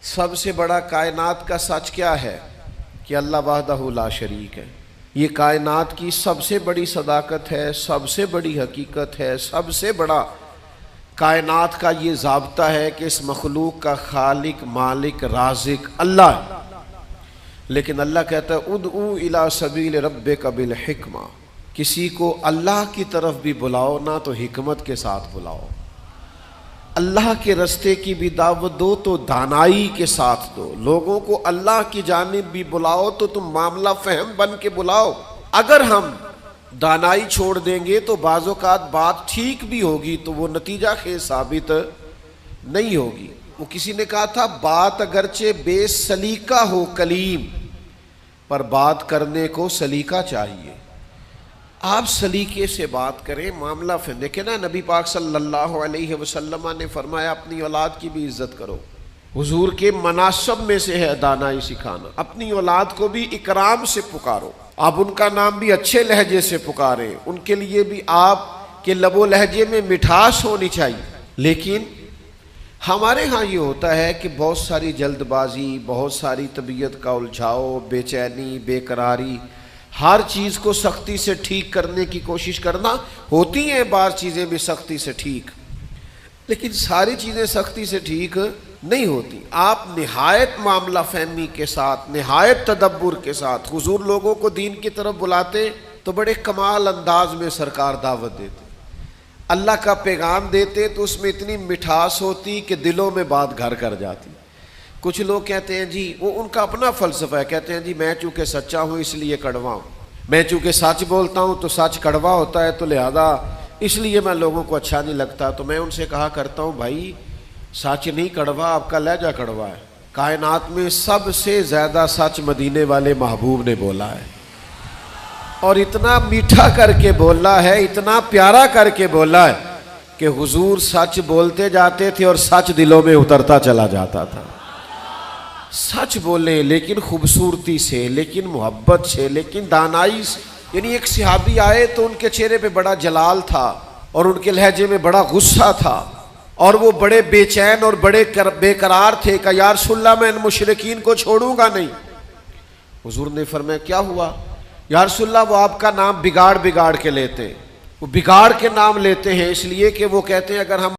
سب سے بڑا کائنات کا سچ کیا ہے؟ کہ اللہ وحدہ لا شریک ہے۔ یہ کائنات کی سب سے بڑی صداقت ہے، سب سے بڑی حقیقت ہے، سب سے بڑا کائنات کا یہ ضابطہ ہے کہ اس مخلوق کا خالق، مالک، رازق اللہ ہے۔ لیکن اللہ کہتا ہے ادعو الی سبیل ربک بالحکمہ، کسی کو اللہ کی طرف بھی بلاؤ نا تو حکمت کے ساتھ بلاؤ، اللہ کے رستے کی بھی دعوت دو تو دانائی کے ساتھ دو، لوگوں کو اللہ کی جانب بھی بلاؤ تو تم معاملہ فہم بن کے بلاؤ۔ اگر ہم دانائی چھوڑ دیں گے تو بعض اوقات بات ٹھیک بھی ہوگی تو وہ نتیجہ خیز ثابت نہیں ہوگی۔ وہ کسی نے کہا تھا بات اگرچہ بے سلیقہ ہو کلیم، پر بات کرنے کو سلیقہ چاہیے۔ آپ سلیقے سے بات کریں، معاملہ پھر دیکھیں نا، نبی پاک صلی اللہ علیہ وسلم نے فرمایا اپنی اولاد کی بھی عزت کرو۔ حضور کے مناسب میں سے ہے دانائی سکھانا، اپنی اولاد کو بھی اکرام سے پکارو، آپ ان کا نام بھی اچھے لہجے سے پکاریں، ان کے لیے بھی آپ کے لب و لہجے میں مٹھاس ہونی چاہیے۔ لیکن ہمارے ہاں یہ ہوتا ہے کہ بہت ساری جلد بازی، بہت ساری طبیعت کا الجھاؤ، بے چینی، بے قراری، ہر چیز کو سختی سے ٹھیک کرنے کی کوشش کرنا۔ ہوتی ہیں بعض چیزیں بھی سختی سے ٹھیک، لیکن ساری چیزیں سختی سے ٹھیک نہیں ہوتی۔ آپ نہایت معاملہ فہمی کے ساتھ، نہایت تدبر کے ساتھ حضور لوگوں کو دین کی طرف بلاتے تو بڑے کمال انداز میں سرکار دعوت دیتے، اللہ کا پیغام دیتے تو اس میں اتنی مٹھاس ہوتی کہ دلوں میں بات گھر کر جاتی۔ کچھ لوگ کہتے ہیں جی، وہ ان کا اپنا فلسفہ ہے، کہتے ہیں جی میں چونکہ سچا ہوں اس لیے کڑوا ہوں، میں چونکہ سچ بولتا ہوں تو سچ کڑوا ہوتا ہے تو لہذا اس لیے میں لوگوں کو اچھا نہیں لگتا۔ تو میں ان سے کہا کرتا ہوں بھائی سچ نہیں کڑوا، آپ کا لہجہ کڑوا ہے۔ کائنات میں سب سے زیادہ سچ مدینے والے محبوب نے بولا ہے، اور اتنا میٹھا کر کے بولا ہے، اتنا پیارا کر کے بولا ہے کہ حضور سچ بولتے جاتے تھے اور سچ دلوں میں اترتا چلا جاتا تھا۔ سچ بولیں لیکن خوبصورتی سے، لیکن محبت سے، لیکن دانائی سے۔ یعنی ایک صحابی آئے تو ان کے چہرے پہ بڑا جلال تھا اور ان کے لہجے میں بڑا غصہ تھا، اور وہ بڑے بے چین اور بڑے بے قرار تھے کہ یا رسول اللہ میں ان مشرکین کو چھوڑوں گا نہیں۔ حضور نے فرمایا کیا ہوا؟ یا رسول اللہ وہ آپ کا نام بگاڑ بگاڑ کے لیتے ہیں، وہ بگاڑ کے نام لیتے ہیں اس لیے کہ وہ کہتے ہیں اگر ہم